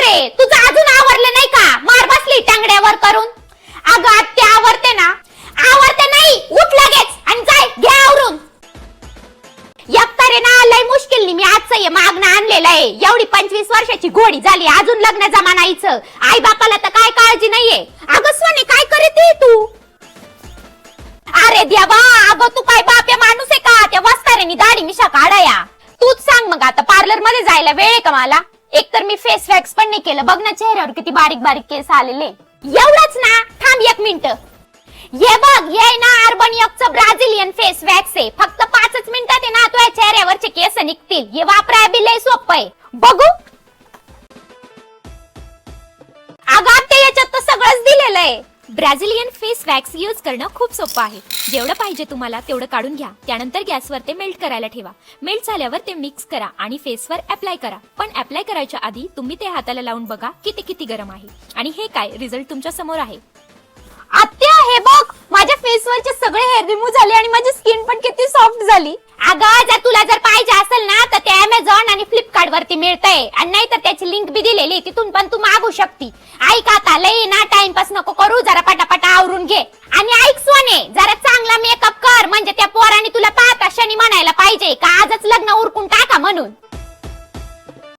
रे, तुझं अजून आवरलं नाही का? मार बसली टांगड्यावर करून. अगं आत्या आवरते ना. आवरते नाही, उठ लगेच आणि जाय घे आवरून. एकतर ना लय मुश्किलनी मी आजचं हे मागणं आणलेलं आहे. एवढी 25 वर्षाची घोडी झाली, अजून लग्न जमानायचं. आई बापाला तर काय काळजी नाहीये. अगं सोने काय करते तू? अरे देवा, अगं तू काय बाप्या माणूस आहे का? त्या वस्ताऱ्यानी दाढी मिशा काढाया. तूच सांग मग आता पार्लर मध्ये जायला वेळ आहे का मला? एकतर मी फेस वॅक्स पण नाही केलं. बघ ना चेहऱ्यावर किती बारीक बारीक केस आलेले. एवढंच ना? थांब 1 मिनिट. हे बघ, हे ना अर्बन यकचं ब्राझिलियन फेस वॅक्स आहे. फक्त 5 मिनिटात आहे ना तुझ्या चेहऱ्यावरचे केस निघतील. हे वापरायला बी लय सोपं आहे. बघू. अगं आत्या याच्यात तर सगळंच दिलेलं आहे. ब्राझिलियन फेस वॅक्स यूज करणं खूप सोपं आहे. जेवढं पाहिजे तुम्हाला तेवढं काढून घ्या. त्यानंतर गॅसवर ते मेल्ट करायला ठेवा. मेल्ट झाल्यावर ते मिक्स करा आणि फेसवर अप्लाय करा. पण अप्लाय करायच्या आधी तुम्ही ते हाताला लावून बघा की ते किती गरम आहे. आणि हे काय, रिझल्ट तुमच्या समोर आहे. आत्या हे बघ, माझ्या फेसवरचे सगळे हेअर रिमूव्ह झाले आणि माझी स्किन पण किती सॉफ्ट झाली. अगं जर तुला पाहिजे असेल ना तर ते Amazon आणि फ्लिपकार्ट वरती मिळतंय. आणि नाही तर त्याची लिंक बी दिलेली, तिथून पण तू मागू शकती. ऐक आता, लई ना टाइमपास नको करू, जरा पटापटा आवरून घे. आणि ऐक सोने, जरा चांगला मेकअप कर, म्हणजे त्या पोराने तुला पाहता क्षणी म्हणायला पाहिजे का आजच लग्न उरकून टाका म्हणून.